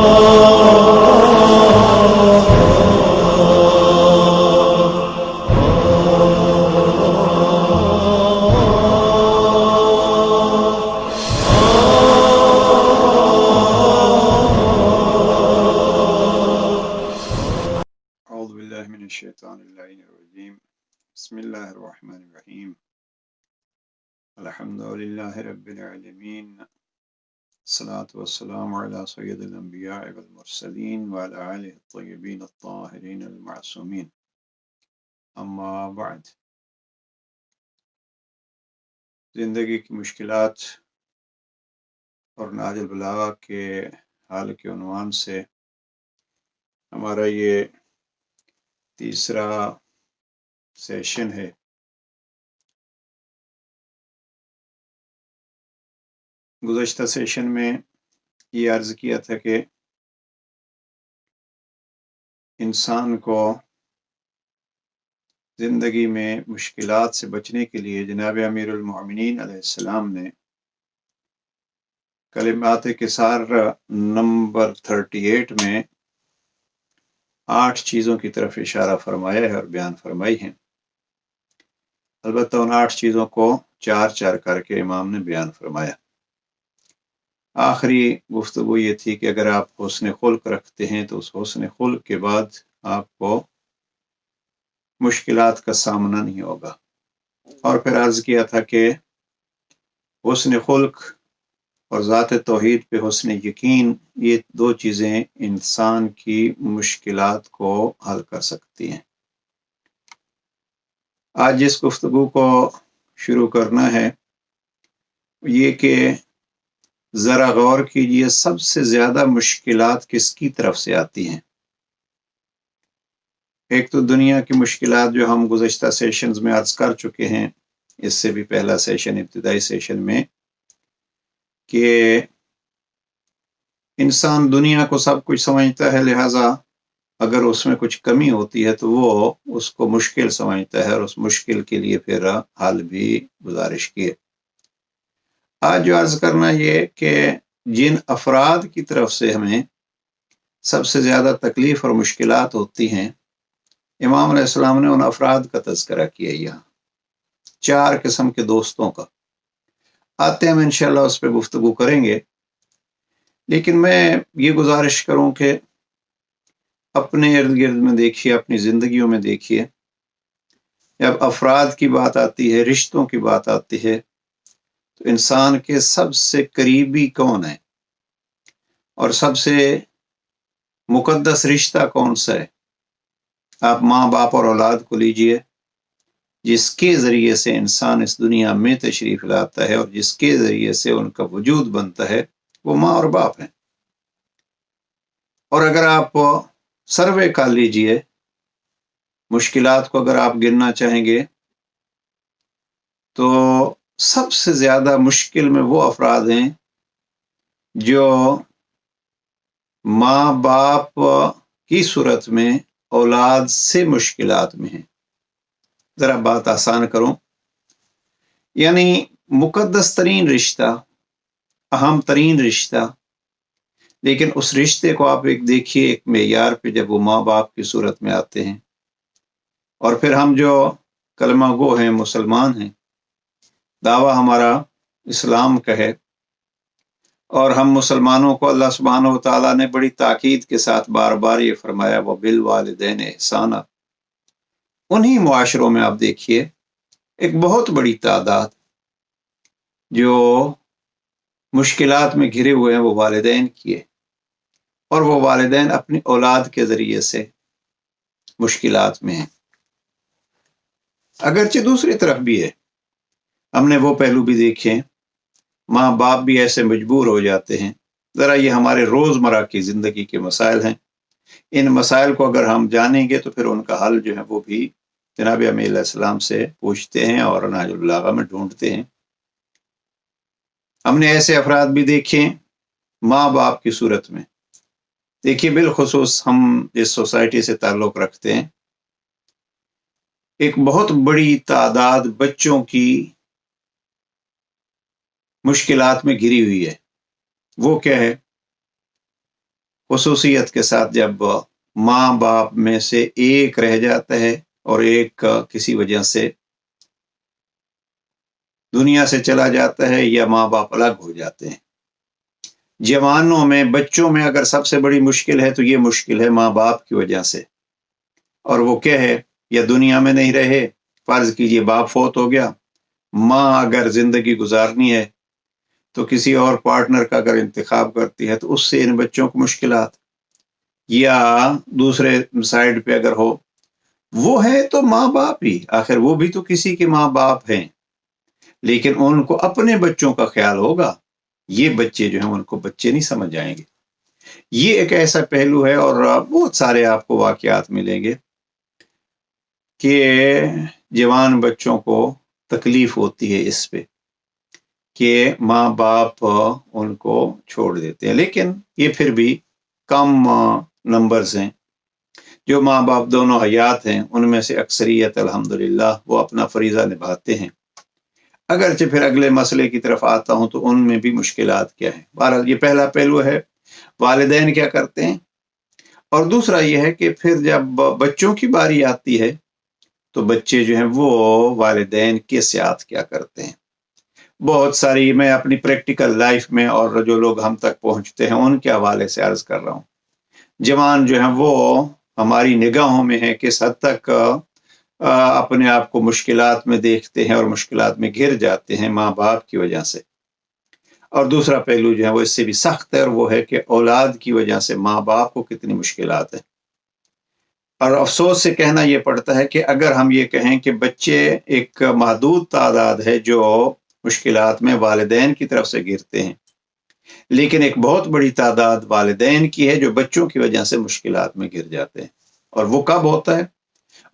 أعوذ بالله من الشيطان اللعين الرجيم بسم الله الرحمن الرحيم الحمد لله رب العالمين الصلاة والسلام على سيد الأنبياء والمرسلين وعلى آله الطيبين الطاهرين المعصومين أما بعد زندگی کی مشکلات اور نہج البلاغہ کے حال کے عنوان سے ہمارا یہ تیسرا سیشن ہے۔ گزشتہ سیشن میں یہ عرض کیا تھا کہ انسان کو زندگی میں مشکلات سے بچنے کے لیے جناب امیر المومنین علیہ السلام نے کلمات کثار نمبر 38 میں 8 چیزوں کی طرف اشارہ فرمایا ہے اور بیان فرمائی ہیں۔ البتہ ان 8 چیزوں کو 4 کر کے امام نے بیان فرمایا۔ آخری گفتگو یہ تھی کہ اگر آپ حسن خلق رکھتے ہیں تو اس حسن خلق کے بعد آپ کو مشکلات کا سامنا نہیں ہوگا، اور پھر عرض کیا تھا کہ حسن خلق اور ذات توحید پہ حسن یقین، یہ 2 چیزیں انسان کی مشکلات کو حل کر سکتی ہیں۔ آج جس گفتگو کو شروع کرنا ہے یہ کہ ذرا غور کیجئے سب سے زیادہ مشکلات کس کی طرف سے آتی ہیں۔ ایک تو دنیا کی مشکلات جو ہم گزشتہ سیشنز میں عرض کر چکے ہیں، اس سے بھی پہلا سیشن ابتدائی سیشن میں، کہ انسان دنیا کو سب کچھ سمجھتا ہے، لہٰذا اگر اس میں کچھ کمی ہوتی ہے تو وہ اس کو مشکل سمجھتا ہے اور اس مشکل کے لیے پھر حل بھی گزارش کیے۔ آج جو عرض کرنا یہ کہ جن افراد کی طرف سے ہمیں سب سے زیادہ تکلیف اور مشکلات ہوتی ہیں، امام علیہ السلام نے ان افراد کا تذکرہ کیا یہاں 4 قسم کے دوستوں کا۔ آتے ہم انشاءاللہ اس پہ گفتگو کریں گے، لیکن میں یہ گزارش کروں کہ اپنے ارد گرد میں دیکھیے، اپنی زندگیوں میں دیکھیے، جب افراد کی بات آتی ہے، رشتوں کی بات آتی ہے، تو انسان کے سب سے قریبی کون ہے اور سب سے مقدس رشتہ کون سا ہے؟ آپ ماں باپ اور اولاد کو لیجئے، جس کے ذریعے سے انسان اس دنیا میں تشریف لاتا ہے اور جس کے ذریعے سے ان کا وجود بنتا ہے، وہ ماں اور باپ ہیں۔ اور اگر آپ سروے کر لیجئے، مشکلات کو اگر آپ گننا چاہیں گے تو سب سے زیادہ مشکل میں وہ افراد ہیں جو ماں باپ کی صورت میں اولاد سے مشکلات میں ہیں۔ ذرا بات آسان کروں، یعنی مقدس ترین رشتہ، اہم ترین رشتہ، لیکن اس رشتے کو آپ ایک دیکھیے ایک معیار پہ جب وہ ماں باپ کی صورت میں آتے ہیں، اور پھر ہم جو کلمہ گو ہیں، مسلمان ہیں، دعویٰ ہمارا اسلام کا ہے، اور ہم مسلمانوں کو اللہ سبحانہ و تعالیٰ نے بڑی تاکید کے ساتھ بار بار یہ فرمایا وَبِالْوَالِدَيْنِ احسانًا۔ انہی معاشروں میں آپ دیکھیے ایک بہت بڑی تعداد جو مشکلات میں گھرے ہوئے ہیں وہ والدین کی ہے، اور وہ والدین اپنی اولاد کے ذریعے سے مشکلات میں ہیں۔ اگرچہ دوسری طرف بھی ہے، ہم نے وہ پہلو بھی دیکھے، ماں باپ بھی ایسے مجبور ہو جاتے ہیں۔ ذرا یہ ہمارے روزمرہ کی زندگی کے مسائل ہیں، ان مسائل کو اگر ہم جانیں گے تو پھر ان کا حل جو ہے وہ بھی جناب امیر علیہ السلام سے پوچھتے ہیں اور نہج البلاغہ میں ڈھونڈتے ہیں۔ ہم نے ایسے افراد بھی دیکھے ماں باپ کی صورت میں۔ دیکھیے بالخصوص ہم جس سوسائٹی سے تعلق رکھتے ہیں، ایک بہت بڑی تعداد بچوں کی مشکلات میں گھری ہوئی ہے۔ وہ کیا ہے؟ خصوصیت کے ساتھ جب ماں باپ میں سے ایک رہ جاتا ہے اور ایک کسی وجہ سے دنیا سے چلا جاتا ہے یا ماں باپ الگ ہو جاتے ہیں. جوانوں میں، بچوں میں اگر سب سے بڑی مشکل ہے تو یہ مشکل ہے ماں باپ کی وجہ سے. اور وہ کیا ہے؟ یا دنیا میں نہیں رہے، فرض کیجئے باپ فوت ہو گیا، ماں اگر زندگی گزارنی ہے تو کسی اور پارٹنر کا اگر انتخاب کرتی ہے تو اس سے ان بچوں کو مشکلات. یا دوسرے سائڈ پہ اگر ہو، وہ ہے تو ماں باپ ہی، آخر وہ بھی تو کسی کے ماں باپ ہیں، لیکن ان کو اپنے بچوں کا خیال ہوگا. یہ بچے جو ہیں ان کو بچے نہیں سمجھ آئیں گے. یہ ایک ایسا پہلو ہے، اور بہت سارے آپ کو واقعات ملیں گے کہ جوان بچوں کو تکلیف ہوتی ہے اس پہ کہ ماں باپ ان کو چھوڑ دیتے ہیں. لیکن یہ پھر بھی کم نمبرز ہیں. جو ماں باپ دونوں حیات ہیں ان میں سے اکثریت الحمدللہ وہ اپنا فریضہ نبھاتے ہیں. اگرچہ پھر اگلے مسئلے کی طرف آتا ہوں تو ان میں بھی مشکلات کیا ہیں. بہرحال یہ پہلا پہلو ہے والدین کیا کرتے ہیں، اور دوسرا یہ ہے کہ پھر جب بچوں کی باری آتی ہے تو بچے جو ہیں وہ والدین کے ساتھ کیا کرتے ہیں. بہت ساری میں اپنی پریکٹیکل لائف میں اور جو لوگ ہم تک پہنچتے ہیں ان کے حوالے سے عرض کر رہا ہوں. جوان جو ہیں وہ ہماری نگاہوں میں ہے کس حد تک اپنے آپ کو مشکلات میں دیکھتے ہیں اور مشکلات میں گر جاتے ہیں ماں باپ کی وجہ سے. اور دوسرا پہلو جو ہے وہ اس سے بھی سخت ہے، اور وہ ہے کہ اولاد کی وجہ سے ماں باپ کو کتنی مشکلات ہیں. اور افسوس سے کہنا یہ پڑتا ہے کہ اگر ہم یہ کہیں کہ بچے ایک محدود تعداد ہے جو مشکلات میں والدین کی طرف سے گرتے ہیں، لیکن ایک بہت بڑی تعداد والدین کی ہے جو بچوں کی وجہ سے مشکلات میں گر جاتے ہیں. اور وہ کب ہوتا ہے؟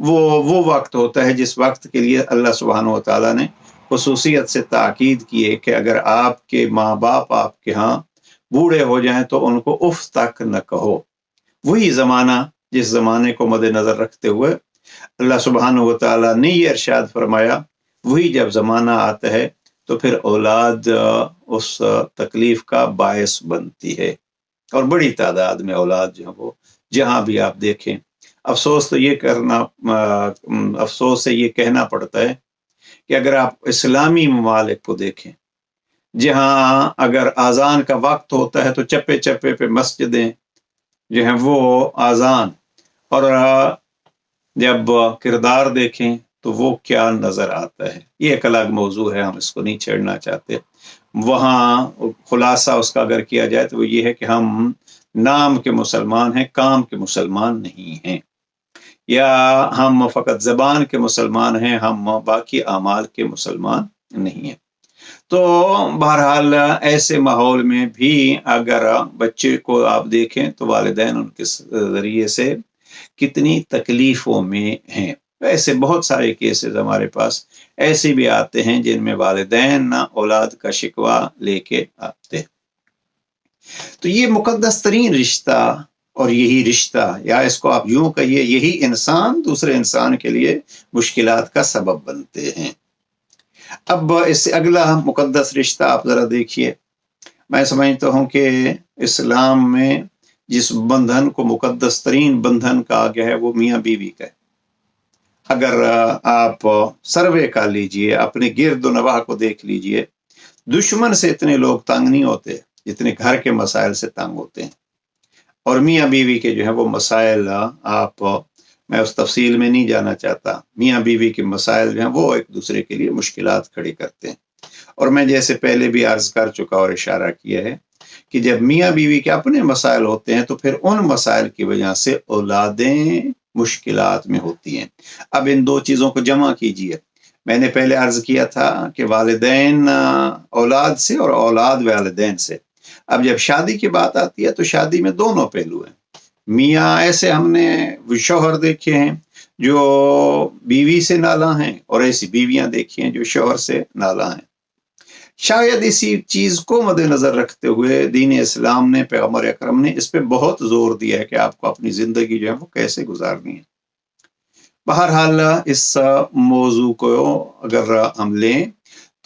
وہ وقت ہوتا ہے جس وقت کے لیے اللہ سبحانہ و تعالیٰ نے خصوصیت سے تاکید کی ہے کہ اگر آپ کے ماں باپ آپ کے ہاں بوڑھے ہو جائیں تو ان کو اف تک نہ کہو. وہی زمانہ جس زمانے کو مد نظر رکھتے ہوئے اللہ سبحانہ و تعالیٰ نے یہ ارشاد فرمایا، وہی جب زمانہ آتا ہے تو پھر اولاد اس تکلیف کا باعث بنتی ہے. اور بڑی تعداد میں اولاد جو ہے وہ جہاں بھی آپ دیکھیں، افسوس سے یہ کہنا پڑتا ہے کہ اگر آپ اسلامی ممالک کو دیکھیں جہاں اگر اذان کا وقت ہوتا ہے تو چپے چپے پہ مسجدیں جو ہیں وہ اذان، اور جب کردار دیکھیں تو وہ کیا نظر آتا ہے. یہ ایک الگ موضوع ہے، ہم اس کو نہیں چھیڑنا چاہتے. وہاں خلاصہ اس کا اگر کیا جائے تو وہ یہ ہے کہ ہم نام کے مسلمان ہیں، کام کے مسلمان نہیں ہیں، یا ہم فقط زبان کے مسلمان ہیں، ہم باقی اعمال کے مسلمان نہیں ہیں. تو بہرحال ایسے ماحول میں بھی اگر بچے کو آپ دیکھیں تو والدین ان کے ذریعے سے کتنی تکلیفوں میں ہیں. ایسے بہت سارے کیسز ہمارے پاس ایسے بھی آتے ہیں جن میں والدین اولاد کا شکوہ لے کے آتے ہیں. تو یہ مقدس ترین رشتہ، اور یہی رشتہ، یا اس کو آپ یوں کہیے، یہی انسان دوسرے انسان کے لیے مشکلات کا سبب بنتے ہیں. اب اس سے اگلا مقدس رشتہ آپ ذرا دیکھیے. میں سمجھتا ہوں کہ اسلام میں جس بندھن کو مقدس ترین بندھن کہا گیا ہے وہ میاں بیوی کا ہے. اگر آپ سروے کر لیجئے، اپنے گرد و نواح کو دیکھ لیجئے، دشمن سے اتنے لوگ تنگ نہیں ہوتے جتنے گھر کے مسائل سے تنگ ہوتے ہیں. اور میاں بیوی کے جو ہیں وہ مسائل میں اس تفصیل میں نہیں جانا چاہتا. میاں بیوی کے مسائل جو ہیں وہ ایک دوسرے کے لیے مشکلات کھڑی کرتے ہیں. اور میں جیسے پہلے بھی عرض کر چکا اور اشارہ کیا ہے کہ جب میاں بیوی کے اپنے مسائل ہوتے ہیں تو پھر ان مسائل کی وجہ سے اولادیں مشکلات میں ہوتی ہیں. اب ان دو چیزوں کو جمع کیجئے. میں نے پہلے عرض کیا تھا کہ والدین اولاد سے اور اولاد والدین سے. اب جب شادی کی بات آتی ہے تو شادی میں دونوں پہلو ہیں. میاں ایسے ہم نے شوہر دیکھے ہیں جو بیوی سے نالاں ہیں، اور ایسی بیویاں دیکھی ہیں جو شوہر سے نالاں ہیں. شاید اسی چیز کو مد نظر رکھتے ہوئے دین اسلام نے، پیغمبر اکرم نے اس پہ بہت زور دیا ہے کہ آپ کو اپنی زندگی جو ہے وہ کیسے گزارنی ہے. بہرحال اس موضوع کو اگر ہم لیں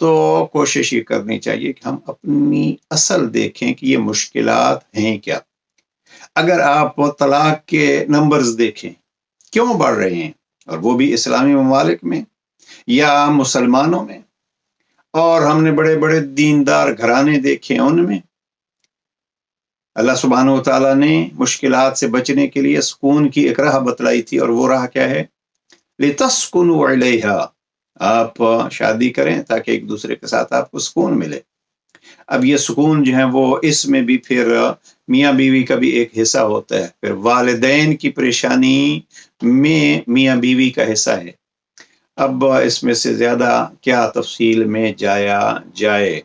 تو کوشش یہ کرنی چاہیے کہ ہم اپنی اصل دیکھیں کہ یہ مشکلات ہیں کیا. اگر آپ طلاق کے نمبرز دیکھیں کیوں بڑھ رہے ہیں، اور وہ بھی اسلامی ممالک میں یا مسلمانوں میں، اور ہم نے بڑے بڑے دیندار گھرانے دیکھے ان میں، اللہ سبحانہ و تعالیٰ نے مشکلات سے بچنے کے لیے سکون کی ایک راہ بتلائی تھی، اور وہ راہ کیا ہے؟ لِتَسْكُنُوا عَلَيْهَا، آپ شادی کریں تاکہ ایک دوسرے کے ساتھ آپ کو سکون ملے۔ اب یہ سکون جو ہے وہ اس میں بھی پھر میاں بیوی کا بھی ایک حصہ ہوتا ہے، پھر والدین کی پریشانی میں میاں بیوی کا حصہ ہے۔ اب اس میں سے زیادہ کیا تفصیل میں جایا جائے،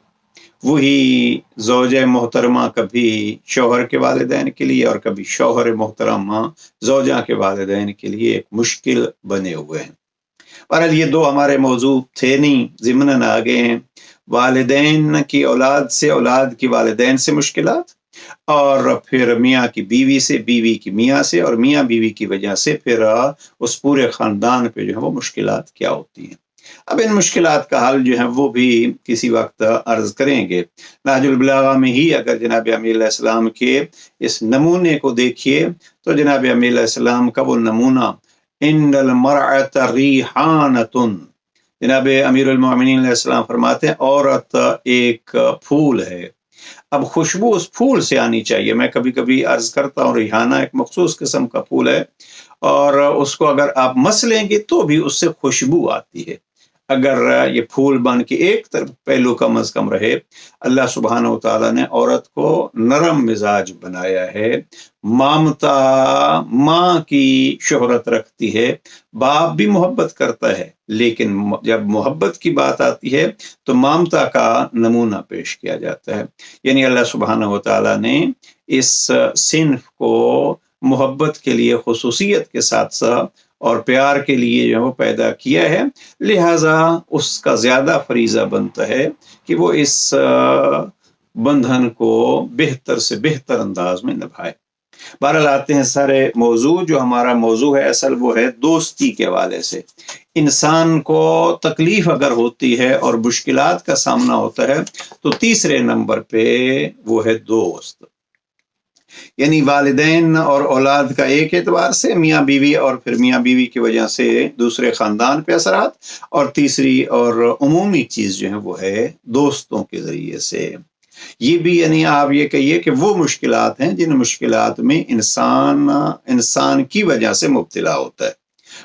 وہی زوجہ محترمہ کبھی شوہر کے والدین کے لیے اور کبھی شوہر محترمہ زوجہ کے والدین کے لیے ایک مشکل بنے ہوئے ہیں۔ بہرحال یہ دو ہمارے موضوع تھے نہیں، ضمناً آگے ہیں والدین کی اولاد سے، اولاد کی والدین سے مشکلات، اور پھر میاں کی بیوی سے، بیوی کی میاں سے، اور میاں بیوی کی وجہ سے پھر اس پورے خاندان پہ جو ہے وہ مشکلات کیا ہوتی ہیں۔ اب ان مشکلات کا حل جو ہے وہ بھی کسی وقت عرض کریں گے۔ نہج البلاغہ میں ہی اگر جناب امیر علیہ السلام کے اس نمونے کو دیکھیے تو جناب امیر علیہ السلام کا وہ نمونہ ان المرأۃ ریحانۃ، جناب امیر المومنین علیہ السلام فرماتے ہیں عورت ایک پھول ہے۔ اب خوشبو اس پھول سے آنی چاہیے۔ میں کبھی کبھی عرض کرتا ہوں ریحانہ ایک مخصوص قسم کا پھول ہے، اور اس کو اگر آپ مس لیں گے تو بھی اس سے خوشبو آتی ہے۔ اگر یہ پھول بن کے ایک طرف پہلو کم از کم رہے، اللہ سبحانہ و تعالیٰ نے عورت کو نرم مزاج بنایا ہے، مامتا، ماں کی شہرت رکھتی ہے، باپ بھی محبت کرتا ہے، لیکن جب محبت کی بات آتی ہے تو مامتا کا نمونہ پیش کیا جاتا ہے۔ یعنی اللہ سبحانہ و تعالیٰ نے اس صنف کو محبت کے لیے خصوصیت کے ساتھ ساتھ اور پیار کے لیے جو وہ پیدا کیا ہے، لہذا اس کا زیادہ فریضہ بنتا ہے کہ وہ اس بندھن کو بہتر سے بہتر انداز میں نبھائے۔ بہرحال آتے ہیں سارے موضوع، جو ہمارا موضوع ہے اصل وہ ہے دوستی کے حوالے سے۔ انسان کو تکلیف اگر ہوتی ہے اور مشکلات کا سامنا ہوتا ہے تو تیسرے نمبر پہ وہ ہے دوست، یعنی والدین اور اولاد کا ایک اعتبار سے، میاں بیوی اور پھر میاں بیوی کی وجہ سے دوسرے خاندان پہ اثرات، اور تیسری اور عمومی چیز جو ہے وہ ہے دوستوں کے ذریعے سے۔ یہ بھی یعنی آپ یہ کہیے کہ وہ مشکلات ہیں جن مشکلات میں انسان کی وجہ سے مبتلا ہوتا ہے۔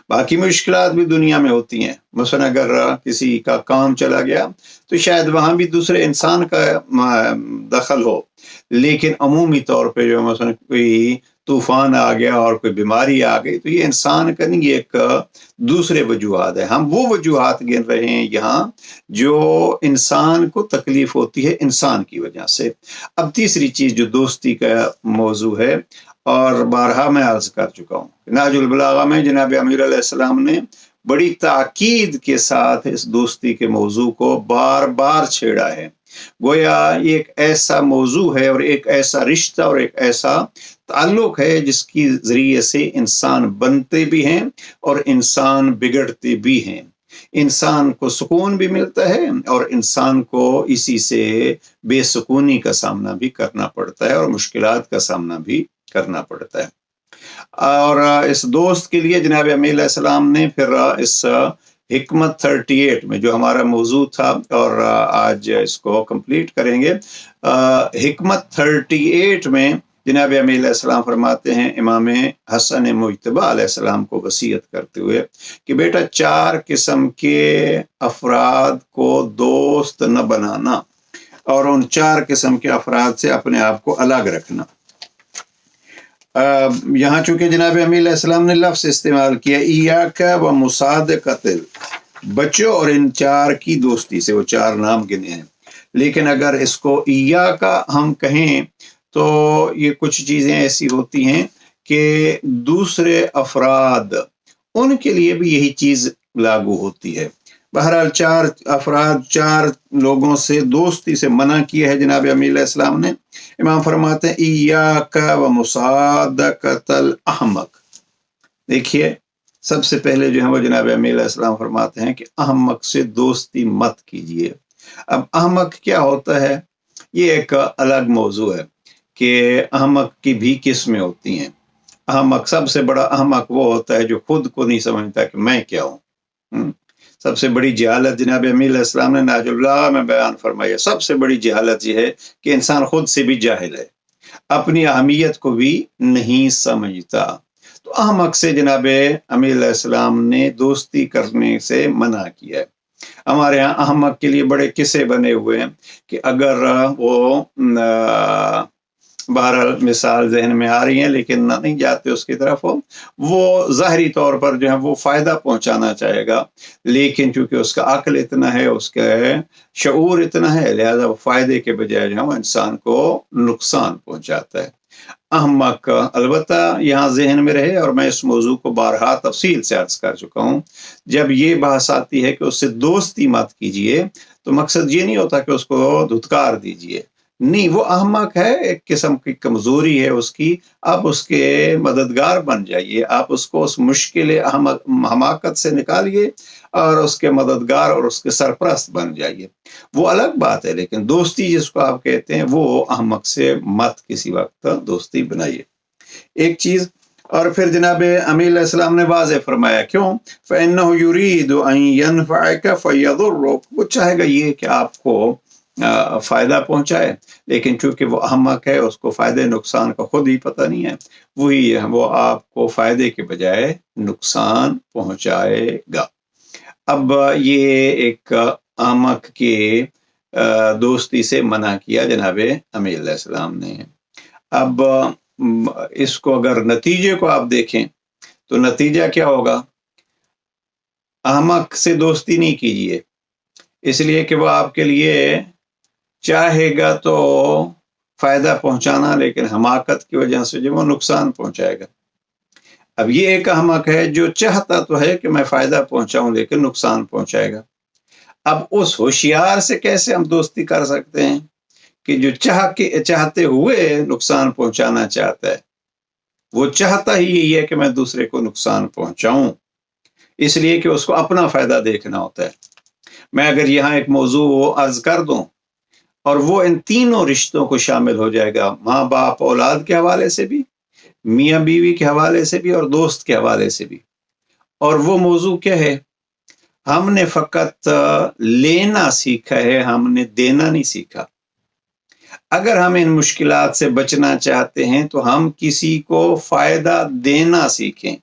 باقی مشکلات بھی دنیا میں ہوتی ہیں، مثلا اگر کسی کا کام چلا گیا تو شاید وہاں بھی دوسرے انسان کا دخل ہو، لیکن عمومی طور پہ جو مثلا کوئی طوفان آ گیا اور کوئی بیماری آ گئی تو یہ انسان کا نہیں، یہ ایک دوسرے وجوہات ہے۔ ہم وہ وجوہات گن رہے ہیں یہاں جو انسان کو تکلیف ہوتی ہے انسان کی وجہ سے۔ اب تیسری چیز جو دوستی کا موضوع ہے، اور بارہا میں عرض کر چکا ہوں، نہج البلاغہ میں جناب امیر علیہ السلام نے بڑی تاکید کے ساتھ اس دوستی کے موضوع کو بار بار چھیڑا ہے۔ گویا یہ ایک ایسا موضوع ہے اور ایک ایسا رشتہ اور ایک ایسا تعلق ہے جس کی ذریعے سے انسان بنتے بھی ہیں اور انسان بگڑتے بھی ہیں۔ انسان کو سکون بھی ملتا ہے اور انسان کو اسی سے بے سکونی کا سامنا بھی کرنا پڑتا ہے اور مشکلات کا سامنا بھی کرنا پڑتا ہے۔ اور اس دوست کے لیے جناب امیر علیہ السلام نے پھر اس حکمت 38 میں جو ہمارا موضوع تھا، اور آج اس کو کمپلیٹ کریں گے، حکمت 38 میں جناب امیر علیہ السلام فرماتے ہیں امام حسن مجتبی علیہ السلام کو وصیت کرتے ہوئے کہ بیٹا 4 قسم کے افراد کو دوست نہ بنانا اور ان 4 قسم کے افراد سے اپنے آپ کو الگ رکھنا۔ یہاں چونکہ جناب امیر علیہ السلام نے لفظ استعمال کیا ایاک و مصادقۃ، بچوں اور ان 4 کی دوستی سے، وہ 4 نام گنے ہیں، لیکن اگر اس کو ایاک ہم کہیں تو یہ کچھ چیزیں ایسی ہوتی ہیں کہ دوسرے افراد ان کے لیے بھی یہی چیز لاگو ہوتی ہے۔ بہرحال 4 افراد، 4 لوگوں سے دوستی سے منع کیا ہے جناب امیر علیہ السلام نے۔ امام فرماتے ہیں ایاک و مصادقۃ الاحمق۔ دیکھیے سب سے پہلے جو ہے وہ جناب امیر علیہ السلام فرماتے ہیں کہ احمق سے دوستی مت کیجیے۔ اب احمق کیا ہوتا ہے یہ ایک الگ موضوع ہے، کہ احمق کی بھی قسمیں ہوتی ہیں۔ احمق، سب سے بڑا احمق وہ ہوتا ہے جو خود کو نہیں سمجھتا کہ میں کیا ہوں۔ سب سے بڑی جہالت جناب امیر علیہ السلام نے نہج البلاغہ میں بیان فرمایا، سب سے بڑی جہالت یہ ہے کہ انسان خود سے بھی جاہل ہے، اپنی اہمیت کو بھی نہیں سمجھتا۔ تو احمق سے جناب امیر علیہ السلام نے دوستی کرنے سے منع کیا ہے۔ ہمارے ہاں احمق کے لیے بڑے قصے بنے ہوئے ہیں کہ اگر وہ بہرحال مثال ذہن میں آ رہی ہیں لیکن نہیں جاتے اس کی طرف، وہ ظاہری طور پر جو ہے وہ فائدہ پہنچانا چاہے گا، لیکن چونکہ اس کا عقل اتنا ہے، اس کا شعور اتنا ہے، لہذا وہ فائدے کے بجائے جو ہے وہ انسان کو نقصان پہنچاتا ہے۔ احمق البتہ یہاں ذہن میں رہے، اور میں اس موضوع کو بارہا تفصیل سے عرض کر چکا ہوں، جب یہ بحث آتی ہے کہ اس سے دوستی مت کیجیے تو مقصد یہ نہیں ہوتا کہ اس کو دھتکار دیجیے، نہیں، وہ احمق ہے، ایک قسم کی کمزوری ہے اس کی، آپ اس کے مددگار بن جائیے، آپ اس کو اس مشکل حماقت سے نکالیے اور اس کے مددگار اور اس کے سرپرست بن جائیے، وہ الگ بات ہے۔ لیکن دوستی جس کو آپ کہتے ہیں، وہ احمق سے مت کسی وقت دوستی بنائیے، ایک چیز۔ اور پھر جناب امیر علیہ السلام نے واضح فرمایا، کیوں؟ فَإِنَّهُ يُرِيدُ أَن يَنْفَعَكَ فَيَضُرُّكَ، وہ چاہے گا یہ کہ آپ کو فائدہ پہنچائے، لیکن چونکہ وہ احمق ہے، اس کو فائدے نقصان کا خود ہی پتہ نہیں ہے، وہ آپ کو فائدے کے بجائے نقصان پہنچائے گا۔ اب یہ ایک احمق کے دوستی سے منع کیا جناب امیر علیہ السلام نے۔ اب اس کو اگر نتیجے کو آپ دیکھیں تو نتیجہ کیا ہوگا؟ احمق سے دوستی نہیں کیجیے، اس لیے کہ وہ آپ کے لیے چاہے گا تو فائدہ پہنچانا، لیکن حماقت کی وجہ سے جو وہ نقصان پہنچائے گا۔ اب یہ ایک احمق ہے جو چاہتا تو ہے کہ میں فائدہ پہنچاؤں، لیکن نقصان پہنچائے گا۔ اب اس ہوشیار سے کیسے ہم دوستی کر سکتے ہیں کہ جو چاہتے ہوئے نقصان پہنچانا چاہتا ہے، وہ چاہتا ہی یہی ہے کہ میں دوسرے کو نقصان پہنچاؤں، اس لیے کہ اس کو اپنا فائدہ دیکھنا ہوتا ہے۔ میں اگر یہاں ایک موضوع عرض کر دوں، اور وہ ان تینوں رشتوں کو شامل ہو جائے گا، ماں باپ اولاد کے حوالے سے بھی، میاں بیوی کے حوالے سے بھی، اور دوست کے حوالے سے بھی۔ اور وہ موضوع کیا ہے؟ ہم نے فقط لینا سیکھا ہے، ہم نے دینا نہیں سیکھا۔ اگر ہم ان مشکلات سے بچنا چاہتے ہیں تو ہم کسی کو فائدہ دینا سیکھیں،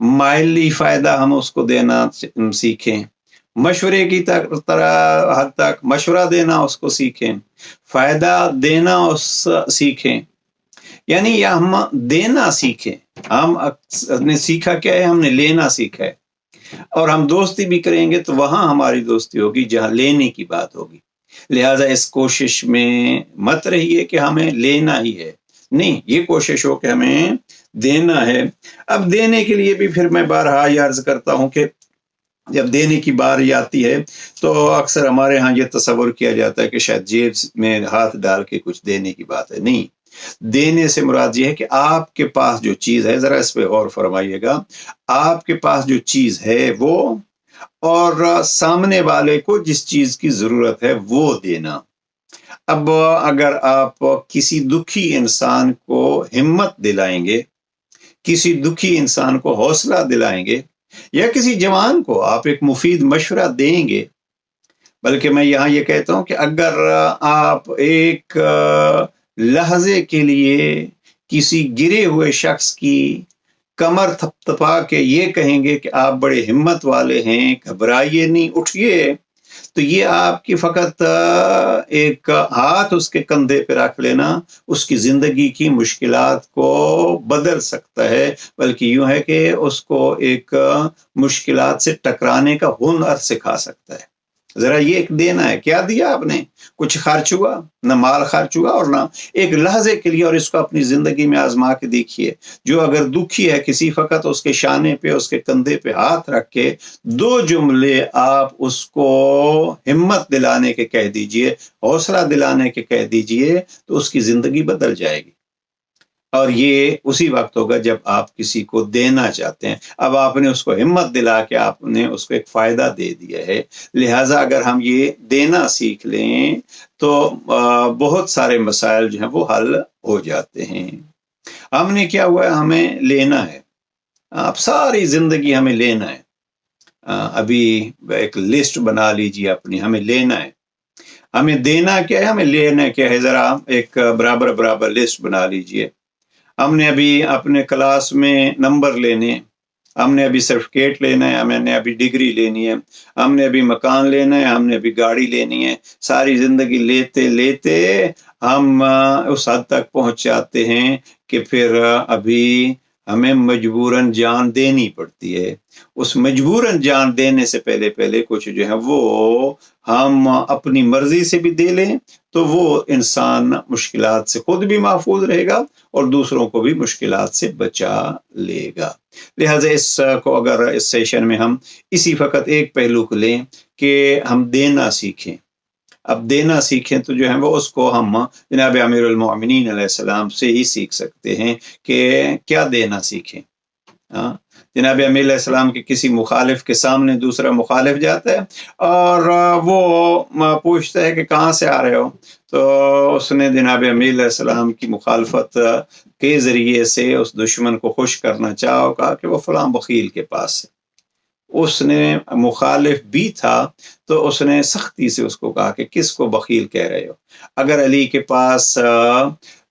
مالی فائدہ ہم اس کو دینا سیکھیں، مشورے کی طرح حد تک مشورہ دینا اس کو سیکھیں، فائدہ دینا سیکھیں، یعنی یہ ہم دینا سیکھیں۔ ہم نے سیکھا کیا ہے؟ ہم نے لینا سیکھا ہے، اور ہم دوستی بھی کریں گے تو وہاں ہماری دوستی ہوگی جہاں لینے کی بات ہوگی۔ لہٰذا اس کوشش میں مت رہیے کہ ہمیں لینا ہی ہے، نہیں، یہ کوشش ہو کہ ہمیں دینا ہے۔ اب دینے کے لیے بھی پھر میں بارہا یہ عرض کرتا ہوں کہ جب دینے کی باری آتی ہے تو اکثر ہمارے ہاں یہ تصور کیا جاتا ہے کہ شاید جیب میں ہاتھ ڈال کے کچھ دینے کی بات ہے، نہیں، دینے سے مراد یہ ہے کہ آپ کے پاس جو چیز ہے، ذرا اس پہ غور فرمائیے گا، آپ کے پاس جو چیز ہے وہ، اور سامنے والے کو جس چیز کی ضرورت ہے وہ دینا۔ اب اگر آپ کسی دکھی انسان کو ہمت دلائیں گے، کسی دکھی انسان کو حوصلہ دلائیں گے، یا کسی جوان کو آپ ایک مفید مشورہ دیں گے، بلکہ میں یہاں یہ کہتا ہوں کہ اگر آپ ایک لحظے کے لیے کسی گرے ہوئے شخص کی کمر تھپتھپا کے یہ کہیں گے کہ آپ بڑے ہمت والے ہیں، گھبرائیے نہیں، اٹھیے، تو یہ آپ کی فقط ایک ہاتھ اس کے کندھے پہ رکھ لینا اس کی زندگی کی مشکلات کو بدل سکتا ہے، بلکہ یوں ہے کہ اس کو ایک مشکلات سے ٹکرانے کا ہنر سکھا سکتا ہے۔ ذرا یہ ایک دینا ہے، کیا دیا آپ نے؟ کچھ خرچ ہوا؟ نہ مال خرچ ہوا، اور نہ ایک لحظے کے لیے، اور اس کو اپنی زندگی میں آزما کے دیکھیے۔ جو اگر دکھی ہے کسی فقط اس کے شانے پہ، اس کے کندھے پہ ہاتھ رکھ کے 2 جملے آپ اس کو ہمت دلانے کے کہہ دیجئے، حوصلہ دلانے کے کہہ دیجئے، تو اس کی زندگی بدل جائے گی۔ اور یہ اسی وقت ہوگا جب آپ کسی کو دینا چاہتے ہیں. اب آپ نے اس کو ہمت دلا کے آپ نے اس کو ایک فائدہ دے دیا ہے. لہٰذا اگر ہم یہ دینا سیکھ لیں تو بہت سارے مسائل جو ہیں وہ حل ہو جاتے ہیں. ہم نے کیا ہوا ہے، ہمیں لینا ہے. اب ساری زندگی ہمیں لینا ہے. ابھی ایک لسٹ بنا لیجیے اپنی، ہمیں لینا ہے. ہمیں دینا کیا ہے، ہمیں لینا کیا ہے، ذرا ایک برابر لسٹ بنا لیجیے. ہم نے ابھی اپنے کلاس میں نمبر لینے، ہم نے ابھی سرٹیفکیٹ لینا ہے، ہم نے ابھی ڈگری لینی ہے، ہم نے ابھی مکان لینا ہے، ہم نے ابھی گاڑی لینی ہے. ساری زندگی لیتے لیتے ہم اس حد تک پہنچ جاتے ہیں کہ پھر ابھی ہمیں مجبوراً جان دینی پڑتی ہے. اس مجبوراً جان دینے سے پہلے کچھ جو ہے وہ ہم اپنی مرضی سے بھی دے لیں تو وہ انسان مشکلات سے خود بھی محفوظ رہے گا اور دوسروں کو بھی مشکلات سے بچا لے گا. لہٰذا اس کو اگر اس سیشن میں ہم اسی فقط ایک پہلو کو لیں کہ ہم دینا سیکھیں. اب دینا سیکھیں تو جو ہے وہ اس کو ہم جناب امیر المومنین علیہ السلام سے ہی سیکھ سکتے ہیں کہ کیا دینا سیکھیں. جناب امیر علیہ السلام کے کسی مخالف کے سامنے دوسرا مخالف جاتا ہے اور وہ پوچھتا ہے کہ کہاں سے آ رہے ہو، تو اس نے جناب امیر علیہ السلام کی مخالفت کے ذریعے سے اس دشمن کو خوش کرنا چاہا، کہا کہ وہ فلاں بخیل کے پاس ہے. اس نے مخالف بھی تھا تو اس نے سختی سے اس کو کہا کہ کس کو بخیل کہہ رہے ہو. اگر علی کے پاس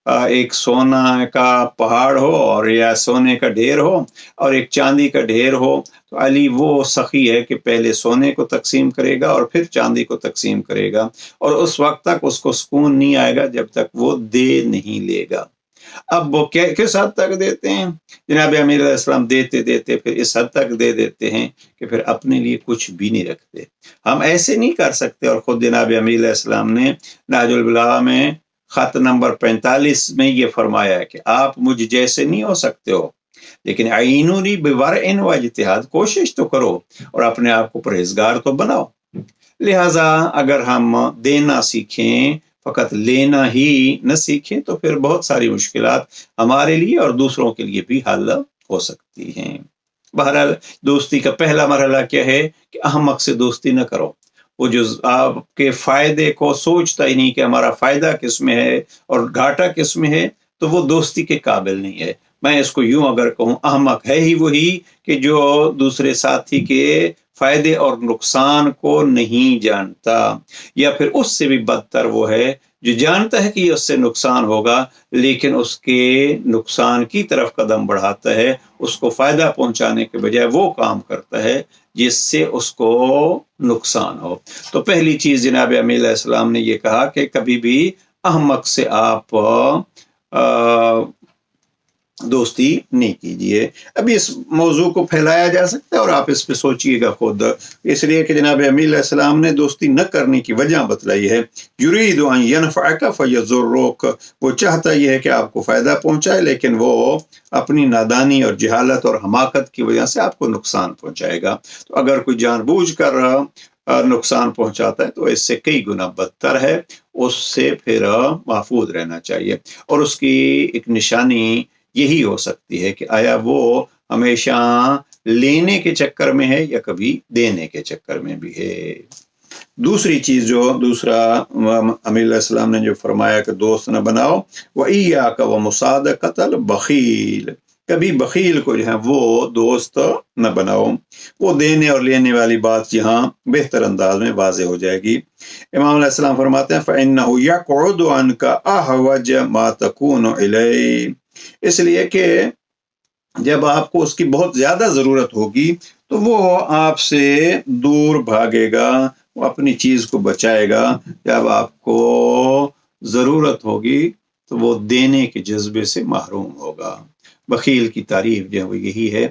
ایک سونا کا پہاڑ ہو اور یا سونے کا ڈھیر ہو اور ایک چاندی کا ڈھیر ہو تو علی وہ سخی ہے کہ پہلے سونے کو تقسیم کرے گا اور پھر چاندی کو تقسیم کرے گا، اور اس وقت تک اس کو سکون نہیں آئے گا جب تک وہ دے نہیں لے گا. اب وہ کس حد تک دیتے ہیں، جناب امیر علیہ السلام دیتے پھر اس حد تک دے دیتے ہیں کہ پھر اپنے لیے کچھ بھی نہیں رکھتے. ہم ایسے نہیں کر سکتے، اور خود جناب امیر علیہ السلام نے نہج البلاغہ میں خط نمبر 45 میں یہ فرمایا ہے کہ آپ مجھ جیسے نہیں ہو سکتے ہو، لیکن عینونی بورع و اجتہاد، کوشش تو کرو اور اپنے آپ کو پرہیزگار تو بناؤ. لہٰذا اگر ہم دینا سیکھیں، فقط لینا ہی نہ سیکھیں، تو پھر بہت ساری مشکلات ہمارے لیے اور دوسروں کے لیے بھی حل ہو سکتی ہیں. بہرحال دوستی کا پہلا مرحلہ کیا ہے کہ احمق سے دوستی نہ کرو. وہ جو آپ کے فائدے کو سوچتا ہی نہیں کہ ہمارا فائدہ کس میں ہے اور گھاٹا کس میں ہے، تو وہ دوستی کے قابل نہیں ہے. میں اس کو یوں اگر کہوں، احمق ہے ہی وہی کہ جو دوسرے ساتھی کے فائدے اور نقصان کو نہیں جانتا، یا پھر اس سے بھی بدتر وہ ہے جو جانتا ہے کہ اس سے نقصان ہوگا لیکن اس کے نقصان کی طرف قدم بڑھاتا ہے، اس کو فائدہ پہنچانے کے بجائے وہ کام کرتا ہے جس سے اس کو نقصان ہو. تو پہلی چیز جناب امیر علیہ السلام نے یہ کہا کہ کبھی بھی احمق سے آپ دوستی نہیں کیجیے. ابھی اس موضوع کو پھیلایا جا سکتا ہے اور آپ اس پہ سوچئے گا خود، اس لیے کہ جناب امیر علیہ السلام نے دوستی نہ کرنے کی وجہ بتلائی ہے. یرید ان ینفعک فیضرک، وہ چاہتا یہ ہے کہ آپ کو فائدہ پہنچائے لیکن وہ اپنی نادانی اور جہالت اور حماقت کی وجہ سے آپ کو نقصان پہنچائے گا. تو اگر کوئی جان بوجھ کر نقصان پہنچاتا ہے تو اس سے کئی گنا بدتر ہے، اس سے پھر محفوظ رہنا چاہیے. اور اس کی ایک نشانی یہی ہو سکتی ہے کہ آیا وہ ہمیشہ لینے کے چکر میں ہے یا کبھی دینے کے چکر میں بھی ہے. دوسری چیز جو دوسرا امیر علیہ السلام نے جو فرمایا کہ دوست نہ بناؤ، وَإِيَّاكَ وَمُصَادَقَةَ الْبَخِيلِ، کبھی بخیل کو جو ہے وہ دوست نہ بناؤ. وہ دینے اور لینے والی بات یہاں بہتر انداز میں واضح ہو جائے گی. امام علیہ السلام فرماتے ہیں فَإِنَّهُ يَقْعُدُ عَنْكَ أَحْوَجَ مَا تَكُونُ إِلَيْهِ، اس لیے کہ جب آپ کو اس کی بہت زیادہ ضرورت ہوگی تو وہ آپ سے دور بھاگے گا، وہ اپنی چیز کو بچائے گا. جب آپ کو ضرورت ہوگی تو وہ دینے کے جذبے سے محروم ہوگا. بخیل کی تعریف جو ہے وہ یہی ہے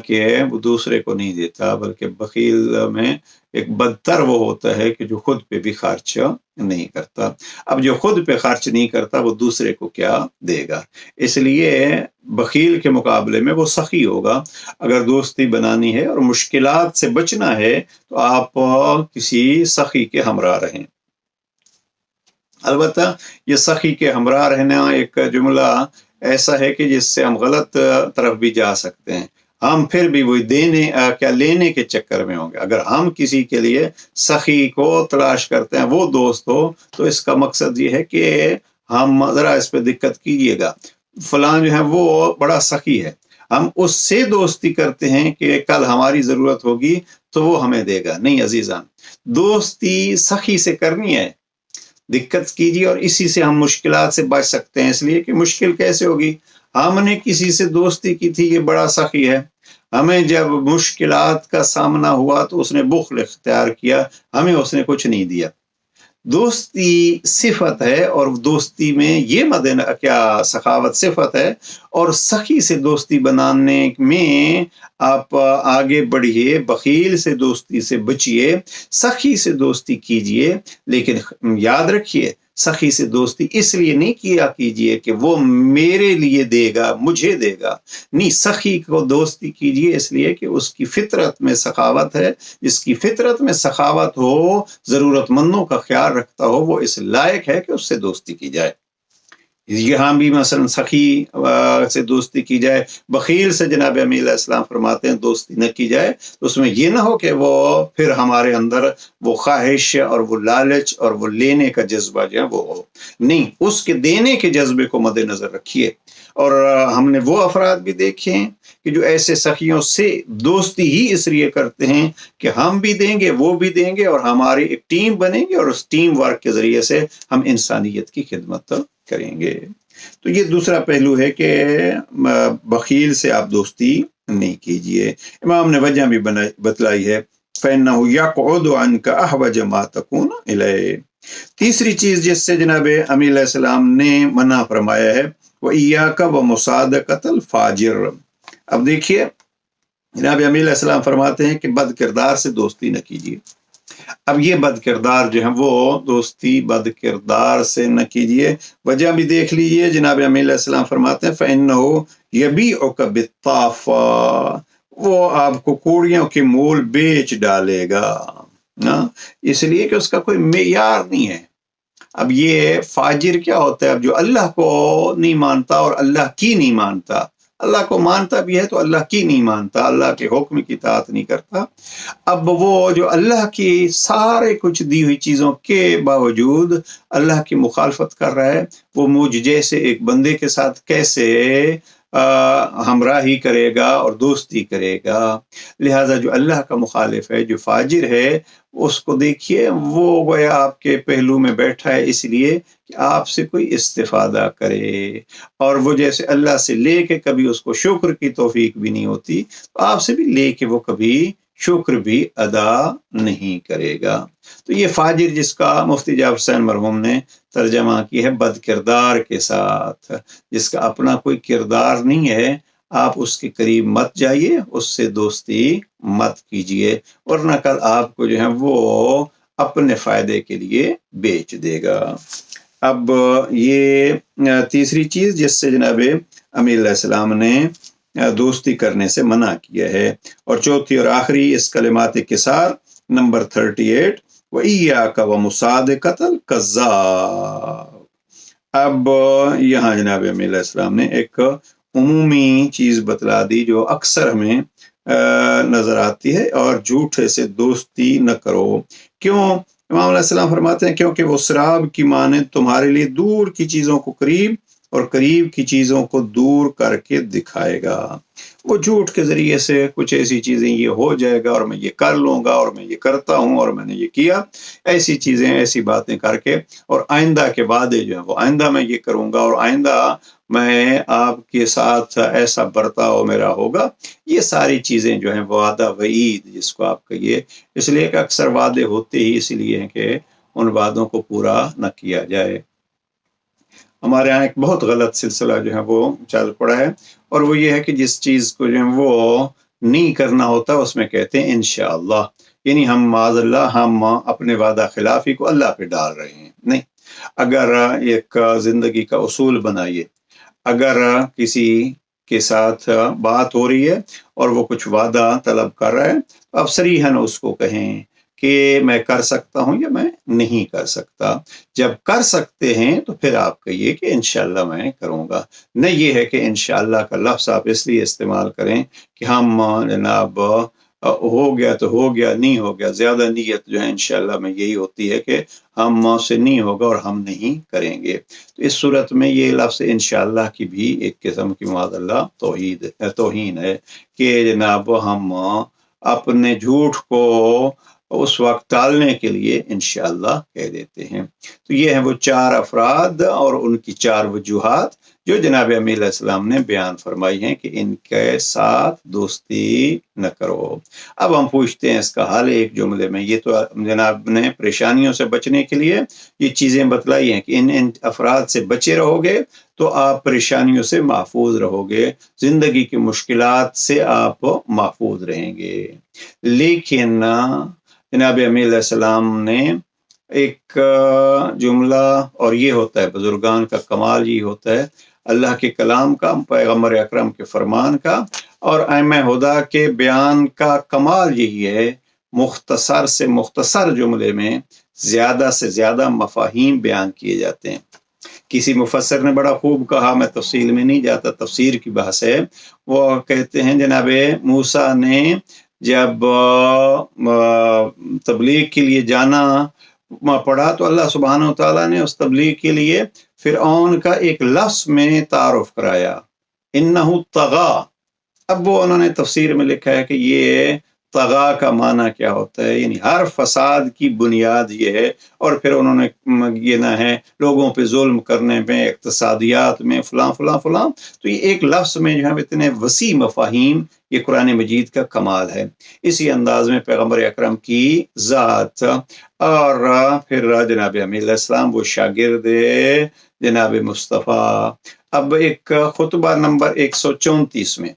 کہ وہ دوسرے کو نہیں دیتا، بلکہ بخیل میں ایک بدتر وہ ہوتا ہے کہ جو خود پہ بھی خرچ نہیں کرتا. اب جو خود پہ خرچ نہیں کرتا وہ دوسرے کو کیا دے گا. اس لیے بخیل کے مقابلے میں وہ سخی ہوگا. اگر دوستی بنانی ہے اور مشکلات سے بچنا ہے تو آپ کسی سخی کے ہمراہ رہیں. البتہ یہ سخی کے ہمراہ رہنا ایک جملہ ایسا ہے کہ جس سے ہم غلط طرف بھی جا سکتے ہیں. ہم پھر بھی وہی لینے کے چکر میں ہوں گے. اگر ہم کسی کے لیے سخی کو تلاش کرتے ہیں، وہ دوست ہو، تو اس کا مقصد یہ ہے کہ ہم ذرا اس پہ دقت کیجئے گا، فلاں جو ہے وہ بڑا سخی ہے، ہم اس سے دوستی کرتے ہیں کہ کل ہماری ضرورت ہوگی تو وہ ہمیں دے گا. نہیں عزیزان، دوستی سخی سے کرنی ہے. دقت کیجیے اور اسی سے ہم مشکلات سے بچ سکتے ہیں. اس لیے کہ مشکل کیسے ہوگی؟ ہم نے کسی سے دوستی کی تھی، یہ بڑا سخی ہے، ہمیں جب مشکلات کا سامنا ہوا تو اس نے بخل اختیار کیا، ہمیں اس نے کچھ نہیں دیا. دوستی صفت ہے، اور دوستی میں یہ سخاوت صفت ہے، اور سخی سے دوستی بنانے میں آپ آگے بڑھیے. بخیل سے دوستی سے بچیے، سخی سے دوستی کیجیے. لیکن یاد رکھیے، سخی سے دوستی اس لیے نہیں کیا کیجیے کہ وہ میرے لیے دے گا، مجھے دے گا. نہیں، سخی کو دوستی کیجیے اس لیے کہ اس کی فطرت میں سخاوت ہے. جس کی فطرت میں سخاوت ہو، ضرورت مندوں کا خیال رکھتا ہو، وہ اس لائق ہے کہ اس سے دوستی کی جائے. یہاں بھی مثلا سخی سے دوستی کی جائے. بخیل سے جناب امیر علیہ السلام فرماتے ہیں دوستی نہ کی جائے. اس میں یہ نہ ہو کہ وہ پھر ہمارے اندر وہ خواہش اور وہ لالچ اور وہ لینے کا جذبہ جو ہے وہ ہو. نہیں، اس کے دینے کے جذبے کو مد نظر رکھیے. اور ہم نے وہ افراد بھی دیکھے ہیں کہ جو ایسے سخیوں سے دوستی ہی اس لیے کرتے ہیں کہ ہم بھی دیں گے، وہ بھی دیں گے، اور ہماری ایک ٹیم بنے گی، اور اس ٹیم ورک کے ذریعے سے ہم انسانیت کی خدمت کریں گے. تو یہ دوسرا پہلو ہے کہ بخیل سے آپ دوستی نہیں کیجیے. امام نے وجہ بھی بتلائی ہے، فَإِنَّهُ يَقْعُدُ عَنْكَ أَحْوَجَ مَا تَكُونُ إِلَيْهِ. تیسری چیز جس سے جناب امیر علیہ السلام نے منع فرمایا ہے، وَإِيَّاكَ وَمُصَادَقَةَ الْفَاجِرِ. اب دیکھیے، جناب امیر علیہ السلام فرماتے ہیں کہ بد کردار سے دوستی نہ کیجیے. اب یہ بد کردار جو ہے وہ دوستی بد کردار سے نہ کیجیے. وجہ بھی دیکھ لیجیے، جناب امیر علیہ السلام فرماتے ہیں فَإِنَّهُ يَبِيعُكَ بِالطَّافَّةِ. وہ آپ کو کوڑیوں کے مول بیچ ڈالے گا، اس لیے کہ اس کا کوئی معیار نہیں ہے. اب یہ فاجر کیا ہوتا ہے؟ اب جو اللہ کو نہیں مانتا اور اللہ کی نہیں مانتا، اللہ کو مانتا بھی ہے تو اللہ کی نہیں مانتا، اللہ کے حکم کی اطاعت نہیں کرتا. اب وہ جو اللہ کی سارے کچھ دی ہوئی چیزوں کے باوجود اللہ کی مخالفت کر رہا ہے، وہ مجھ جیسے ایک بندے کے ساتھ کیسے ہمراہی کرے گا اور دوستی کرے گا؟ لہذا جو اللہ کا مخالف ہے، جو فاجر ہے، اس کو دیکھیے، وہ گویا آپ کے پہلو میں بیٹھا ہے اس لیے کہ آپ سے کوئی استفادہ کرے، اور وہ جیسے اللہ سے لے کے کبھی اس کو شکر کی توفیق بھی نہیں ہوتی، تو آپ سے بھی لے کے وہ کبھی شکر بھی ادا نہیں کرے گا. تو یہ فاجر جس کا مفتی جعفر حسین مرحوم نے ترجمہ کی ہے بد کردار کے ساتھ، جس کا اپنا کوئی کردار نہیں ہے، آپ اس کے قریب مت جائیے، اس سے دوستی مت کیجیے، ورنہ کل آپ کو جو ہے وہ اپنے فائدے کے لیے بیچ دے گا. اب یہ تیسری چیز جس سے جناب امیر علیہ السلام نے دوستی کرنے سے منع کیا ہے. اور چوتھی اور آخری اس کلمات کسار نمبر 38، وَإِيَّاكَ وَمُصَادَقَةَ الْكَذَّابِ. اب یہاں جناب امیر علیہ السلام نے ایک عمومی چیز بتلا دی جو اکثر ہمیں نظر آتی ہے، اور جھوٹے سے دوستی نہ کرو. کیوں؟ امام علیہ السلام فرماتے ہیں کیونکہ وہ سراب کی مانند تمہارے لیے دور کی چیزوں کو قریب اور قریب کی چیزوں کو دور کر کے دکھائے گا. وہ جھوٹ کے ذریعے سے کچھ ایسی چیزیں یہ ہو جائے گا، اور میں یہ کر لوں گا، اور میں یہ کرتا ہوں، اور میں نے یہ کیا، ایسی چیزیں، ایسی باتیں کر کے، اور آئندہ کے وعدے جو ہیں وہ آئندہ میں یہ کروں گا، اور آئندہ میں آپ کے ساتھ ایسا برتاؤ میرا ہوگا. یہ ساری چیزیں جو ہیں وعدہ وعید جس کو آپ کہیے، اس لیے کہ اکثر وعدے ہوتے ہی اس لیے ہیں کہ ان وعدوں کو پورا نہ کیا جائے. ہمارے ہاں ایک بہت غلط سلسلہ جو ہے وہ چل پڑا ہے، اور وہ یہ ہے کہ جس چیز کو جو ہے وہ نہیں کرنا ہوتا اس میں کہتے ہیں انشاءاللہ، یعنی ہم معاذ اللہ ہم اپنے وعدہ خلافی کو اللہ پہ ڈال رہے ہیں. نہیں، اگر ایک زندگی کا اصول بنائیے، اگر کسی کے ساتھ بات ہو رہی ہے اور وہ کچھ وعدہ طلب کر رہا ہے تو آپ صریحاً اس کو کہیں کہ میں کر سکتا ہوں یا میں نہیں کر سکتا. جب کر سکتے ہیں تو پھر آپ کہیے کہ انشاءاللہ میں کروں گا. نہ یہ ہے کہ انشاءاللہ کا لفظ آپ اس لیے استعمال کریں کہ ہم جناب ہو گیا تو ہو گیا، نہیں ہو گیا. زیادہ نیت جو ہے انشاءاللہ میں یہی ہوتی ہے کہ ہم سے نہیں ہوگا اور ہم نہیں کریں گے. تو اس صورت میں یہ لفظ انشاءاللہ کی بھی ایک قسم کی معاذ اللہ توہین ہے کہ جناب ہم اپنے جھوٹ کو اس وقت ٹالنے کے لیے انشاءاللہ کہہ دیتے ہیں. تو یہ ہیں وہ 4 افراد اور ان کی 4 وجوہات جو جناب امیر علیہ السلام نے بیان فرمائی ہیں کہ ان کے ساتھ دوستی نہ کرو. اب ہم پوچھتے ہیں اس کا حل ایک جملے میں. یہ تو جناب نے پریشانیوں سے بچنے کے لیے یہ چیزیں بتلائی ہیں کہ ان افراد سے بچے رہو گے تو آپ پریشانیوں سے محفوظ رہو گے، زندگی کی مشکلات سے آپ محفوظ رہیں گے. لیکن جناب امیر علیہ السلام نے ایک جملہ، اور یہ ہوتا ہے بزرگان کا کمال، یہ ہوتا ہے اللہ کے کلام کا، پیغمبر اکرم کے فرمان کا اور ائمہ ہدیٰ کے بیان کا کمال یہی ہے، مختصر سے مختصر جملے میں زیادہ سے زیادہ مفاہیم بیان کیے جاتے ہیں. کسی مفسر نے بڑا خوب کہا، میں تفصیل میں نہیں جاتا، تفسیر کی بحث ہے. وہ کہتے ہیں جناب موسیٰ نے جب تبلیغ کے لیے جانا پڑا تو اللہ سبحانہ وتعالیٰ نے اس تبلیغ کے لیے فرعون کا ایک لفظ میں تعارف کرایا، انہو طغا. اب وہ انہوں نے تفسیر میں لکھا ہے کہ یہ طغا کا معنی کیا ہوتا ہے، یعنی ہر فساد کی بنیاد یہ ہے. اور پھر انہوں نے یہ نہ ہے لوگوں پہ ظلم کرنے میں، اقتصادیات میں، فلاں فلاں فلاں. تو یہ ایک لفظ میں جو ہے اتنے وسیع مفاہیم، یہ قرآن مجید کا کمال ہے. اسی انداز میں پیغمبر اکرم کی ذات اور پھر جناب امیر علیہ السلام وہ شاگرد جناب مصطفیٰ. اب ایک خطبہ نمبر 134 میں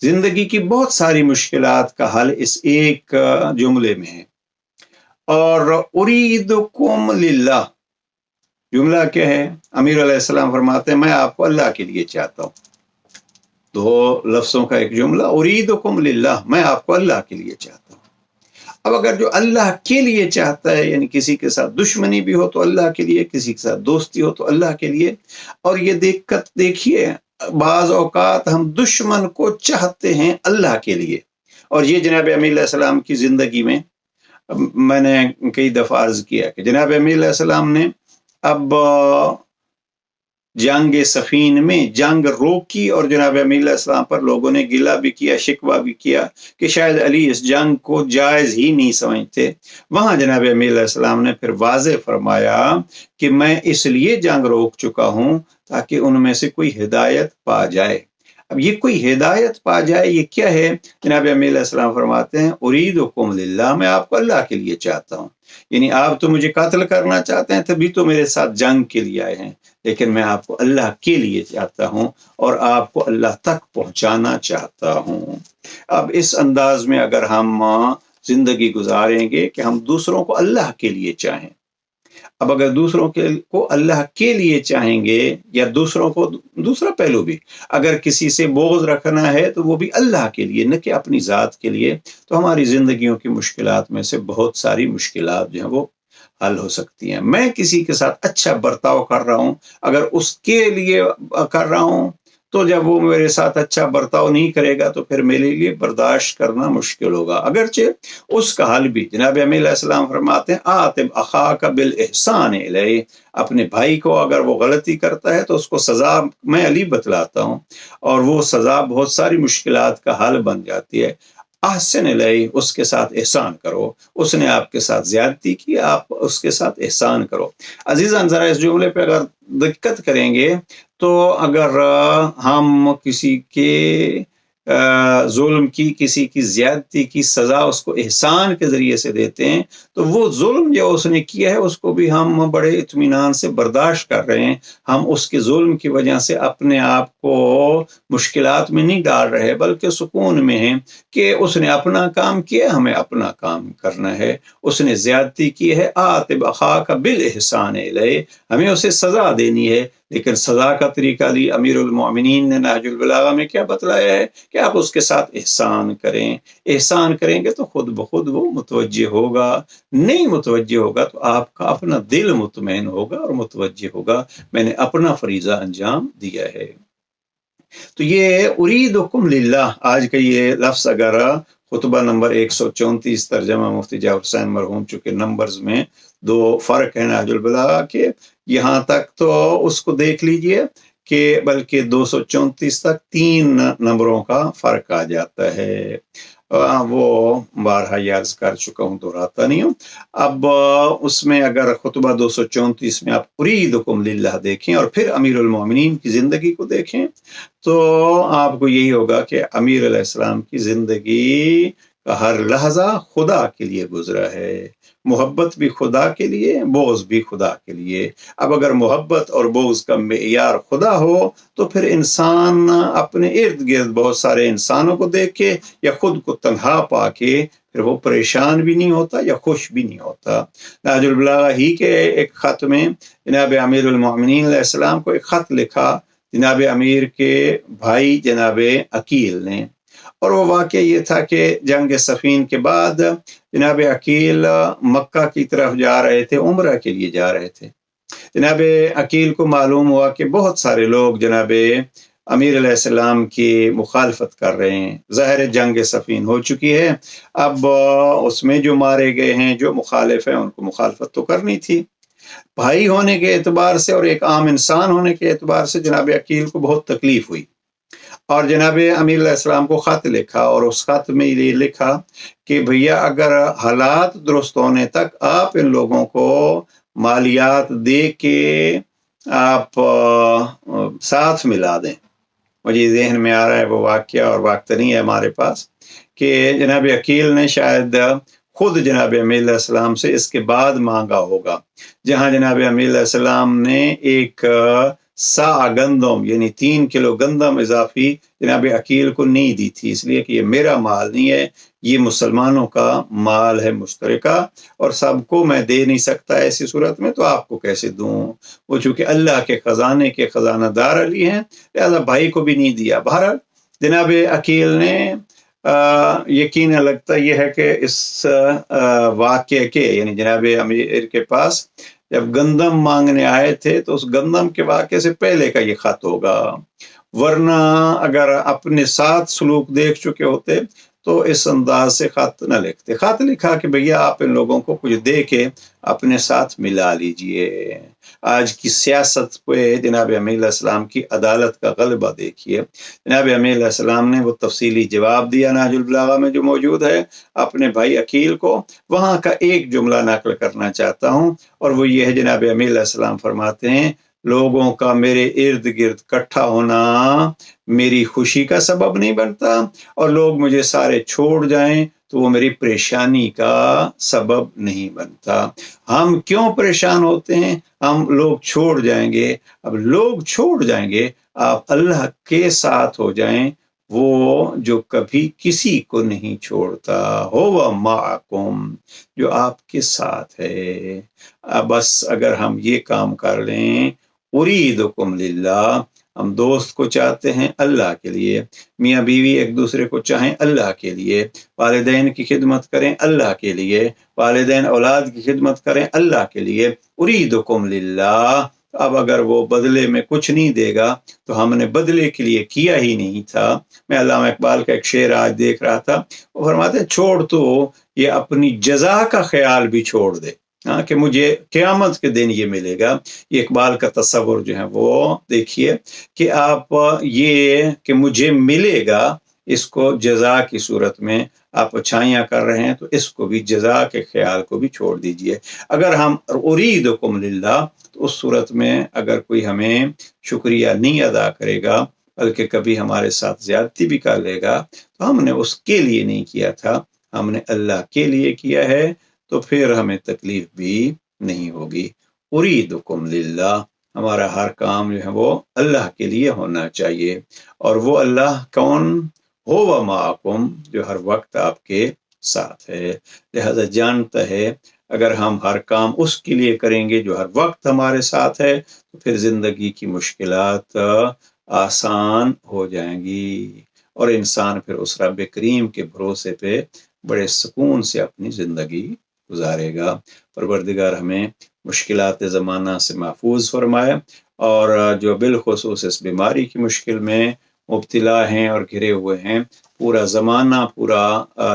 زندگی کی بہت ساری مشکلات کا حل اس ایک جملے میں ہے. اور اریدکم للہ، جملہ کیا ہے؟ امیر علیہ السلام فرماتے ہیں میں آپ کو اللہ کے لیے چاہتا ہوں. 2 لفظوں کا ایک جملہ، اریدکم للہ، میں آپ کو اللہ کے لیے چاہتا ہوں. اب اگر جو اللہ کے لیے چاہتا ہے، یعنی کسی کے ساتھ دشمنی بھی ہو تو اللہ کے لیے، کسی کے ساتھ دوستی ہو تو اللہ کے لیے. اور یہ دیکھیے بعض اوقات ہم دشمن کو چاہتے ہیں اللہ کے لیے. اور یہ جناب امیر علیہ السلام کی زندگی میں نے کئی دفعہ عرض کیا کہ جناب امیر علیہ السلام نے اب جنگ صفین میں جنگ روکی، اور جناب امیر علیہ السلام پر لوگوں نے گلہ بھی کیا، شکوہ بھی کیا کہ شاید علی اس جنگ کو جائز ہی نہیں سمجھتے. وہاں جناب امیر علیہ السلام نے پھر واضح فرمایا کہ میں اس لیے جنگ روک چکا ہوں تاکہ ان میں سے کوئی ہدایت پا جائے. اب یہ کوئی ہدایت پا جائے یہ کیا ہے؟ جناب امیر علیہ السلام فرماتے ہیں اریدکم للہ، میں آپ کو اللہ کے لیے چاہتا ہوں. یعنی آپ تو مجھے قتل کرنا چاہتے ہیں، تبھی تو میرے ساتھ جنگ کے لیے آئے ہیں، لیکن میں آپ کو اللہ کے لیے چاہتا ہوں اور آپ کو اللہ تک پہنچانا چاہتا ہوں. اب اس انداز میں اگر ہم زندگی گزاریں گے کہ ہم دوسروں کو اللہ کے لیے چاہیں. اب اگر دوسروں کو اللہ کے لیے چاہیں گے، یا دوسروں کو دوسرا پہلو بھی، اگر کسی سے بغض رکھنا ہے تو وہ بھی اللہ کے لیے، نہ کہ اپنی ذات کے لیے، تو ہماری زندگیوں کی مشکلات میں سے بہت ساری مشکلات جو ہیں وہ حل ہو سکتی ہیں. میں کسی کے ساتھ اچھا برتاؤ کر رہا ہوں، اگر اس کے لیے کر رہا ہوں تو جب وہ میرے ساتھ اچھا برتاؤ نہیں کرے گا تو پھر میرے لیے برداشت کرنا مشکل ہوگا. اگرچہ اس کا حل بھی جناب امیر علیہ السلام فرماتے ہیں آتب اخاک بالاحسان الیہ، اپنے بھائی کو اگر وہ غلطی کرتا ہے تو اس کو سزا میں علی بتلاتا ہوں، اور وہ سزا بہت ساری مشکلات کا حل بن جاتی ہے. احسن الیہ، اس کے ساتھ احسان کرو. اس نے آپ کے ساتھ زیادتی کی، آپ اس کے ساتھ احسان کرو. عزیزان ذرا اس جملے پہ اگر دقت کریں گے تو اگر ہم کسی کے ظلم کی، کسی کی زیادتی کی سزا اس کو احسان کے ذریعے سے دیتے ہیں تو وہ ظلم جو اس نے کیا ہے اس کو بھی ہم بڑے اطمینان سے برداشت کر رہے ہیں. ہم اس کے ظلم کی وجہ سے اپنے آپ کو مشکلات میں نہیں ڈال رہے، بلکہ سکون میں ہیں کہ اس نے اپنا کام کیا، ہمیں اپنا کام کرنا ہے. اس نے زیادتی کی ہے، آتب اخاک بالاحسان الیہ، ہمیں اسے سزا دینی ہے لیکن سزا کا طریقہ لی امیر المومنین نے نہج البلاغہ میں کیا بتلایا ہے کہ آپ اس کے ساتھ احسان کریں. احسان کریں گے تو خود بخود وہ متوجہ ہوگا. نہیں متوجہ ہوگا تو آپ کا اپنا دل مطمئن ہوگا اور متوجہ ہوگا میں نے اپنا فریضہ انجام دیا ہے. تو یہ اریدکم للہ، آج کا یہ لفظ اگر خطبہ نمبر 134 ترجمہ مفتی جعفر حسین مرحوم، چونکہ نمبرز میں 2 فرق ہے نہج البلاغہ کے، یہاں تک تو اس کو دیکھ لیجئے کہ بلکہ 234 تک 3 نمبروں کا فرق آ جاتا ہے. وہ بارہا عرض کر چکا ہوں، دہراتا نہیں ہوں. اب اس میں اگر خطبہ 234 میں آپ اریدکم للہ دیکھیں اور پھر امیر المومنین کی زندگی کو دیکھیں تو آپ کو یہی ہوگا کہ امیر علیہ السلام کی زندگی کا ہر لحظہ خدا کے لیے گزرا ہے. محبت بھی خدا کے لیے، بغض بھی خدا کے لیے. اب اگر محبت اور بغض کا معیار خدا ہو تو پھر انسان اپنے ارد گرد بہت سارے انسانوں کو دیکھ کے یا خود کو تنہا پا کے پھر وہ پریشان بھی نہیں ہوتا یا خوش بھی نہیں ہوتا. نہج البلاغہ ہی کے ایک خط میں جناب امیر المومنین علیہ السلام کو ایک خط لکھا جناب امیر کے بھائی جناب عقیل نے، اور وہ واقعہ یہ تھا کہ جنگ صفین کے بعد جناب عقیل مکہ کی طرف جا رہے تھے، عمرہ کے لیے جا رہے تھے. جناب عقیل کو معلوم ہوا کہ بہت سارے لوگ جناب امیر علیہ السلام کی مخالفت کر رہے ہیں. ظاہر جنگ صفین ہو چکی ہے، اب اس میں جو مارے گئے ہیں، جو مخالف ہیں، ان کو مخالفت تو کرنی تھی. بھائی ہونے کے اعتبار سے اور ایک عام انسان ہونے کے اعتبار سے جناب عقیل کو بہت تکلیف ہوئی، اور جناب امیر علیہ السلام کو خط لکھا، اور اس خط میں یہ لکھا کہ بھیا اگر حالات درست ہونے تک آپ ان لوگوں کو مالیات دے کے آپ ساتھ ملا دیں. مجھے ذہن میں آ رہا ہے وہ واقعہ، اور وقت نہیں ہے ہمارے پاس، کہ جناب عقیل نے شاید خود جناب امیر علیہ السلام سے اس کے بعد مانگا ہوگا، جہاں جناب امیر علیہ السلام نے ایک سا گندم یعنی 3 کلو گندم اضافی جناب عقیل کو نہیں دی تھی، اس لیے کہ یہ میرا مال نہیں ہے، یہ مسلمانوں کا مال ہے مشترکہ، اور سب کو میں دے نہیں سکتا ایسی صورت میں، تو آپ کو کیسے دوں؟ وہ چونکہ اللہ کے خزانے کے خزانہ دار علی ہیں، لہذا بھائی کو بھی نہیں دیا. بہرحال جناب عقیل نے یقینا لگتا یہ ہے کہ اس واقعے کے یعنی جناب امیر کے پاس جب گندم مانگنے آئے تھے تو اس گندم کے واقعے سے پہلے کا یہ خط ہوگا، ورنہ اگر اپنے ساتھ سلوک دیکھ چکے ہوتے تو اس انداز سے خط نہ لکھتے. خط لکھا کہ بھیا آپ ان لوگوں کو کچھ دے کے اپنے ساتھ ملا لیجئے. آج کی سیاست پہ جناب امیر علیہ السلام کی عدالت کا غلبہ دیکھیے. جناب امیر علیہ السلام نے وہ تفصیلی جواب دیا نہج البلاغہ میں جو موجود ہے اپنے بھائی عقیل کو. وہاں کا ایک جملہ نقل کرنا چاہتا ہوں، اور وہ یہ ہے، جناب امیر علیہ السلام فرماتے ہیں لوگوں کا میرے ارد گرد اکٹھا ہونا میری خوشی کا سبب نہیں بنتا، اور لوگ مجھے سارے چھوڑ جائیں تو وہ میری پریشانی کا سبب نہیں بنتا. ہم کیوں پریشان ہوتے ہیں؟ ہم لوگ چھوڑ جائیں گے. اب لوگ چھوڑ جائیں گے، آپ اللہ کے ساتھ ہو جائیں، وہ جو کبھی کسی کو نہیں چھوڑتا، ہو معکم، جو آپ کے ساتھ ہے. بس اگر ہم یہ کام کر لیں، اریدکم للہ، ہم دوست کو چاہتے ہیں اللہ کے لیے، میاں بیوی ایک دوسرے کو چاہیں اللہ کے لیے، والدین کی خدمت کریں اللہ کے لیے، والدین اولاد کی خدمت کریں اللہ کے لیے، اریدکم للہ. اب اگر وہ بدلے میں کچھ نہیں دے گا تو ہم نے بدلے کے لیے کیا ہی نہیں تھا. میں علامہ اقبال کا ایک شعر آج دیکھ رہا تھا، وہ فرماتے ہیں چھوڑ تو یہ اپنی جزا کا خیال بھی چھوڑ دے، کہ مجھے قیامت کے دن یہ ملے گا. یہ اقبال کا تصور جو ہے وہ دیکھیے کہ آپ یہ کہ مجھے ملے گا، اس کو جزا کی صورت میں آپ اچھائیاں کر رہے ہیں تو اس کو بھی جزا کے خیال کو بھی چھوڑ دیجئے. اگر ہم اریدکم للہ، تو اس صورت میں اگر کوئی ہمیں شکریہ نہیں ادا کرے گا بلکہ کبھی ہمارے ساتھ زیادتی بھی کر لے گا تو ہم نے اس کے لیے نہیں کیا تھا، ہم نے اللہ کے لیے کیا ہے، تو پھر ہمیں تکلیف بھی نہیں ہوگی. اریدکم للہ، ہمارا ہر کام جو ہے وہ اللہ کے لیے ہونا چاہیے، اور وہ اللہ کون؟ ہو معکم، جو ہر وقت آپ کے ساتھ ہے. لہذا جانتا ہے اگر ہم ہر کام اس کے لیے کریں گے جو ہر وقت ہمارے ساتھ ہے تو پھر زندگی کی مشکلات آسان ہو جائیں گی اور انسان پھر اس رب کریم کے بھروسے پہ بڑے سکون سے اپنی زندگی گزارے گا۔ پروردگار ہمیں مشکلات زمانہ سے محفوظ فرمائے، اور جو بالخصوص اس بیماری کی مشکل میں مبتلا ہیں اور گھرے ہوئے ہیں، پورا زمانہ، پورا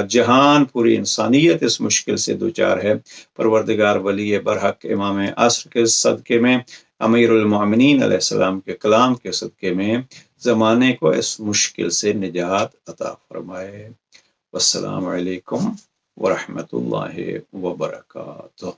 جہان، پوری انسانیت اس مشکل سے دوچار ہے۔ پروردگار ولی برحق امام عصر کے صدقے میں، امیر المومنین علیہ السلام کے کلام کے صدقے میں زمانے کو اس مشکل سے نجات عطا فرمائے۔ والسلام علیکم ورحمۃ اللہ وبرکاتہ۔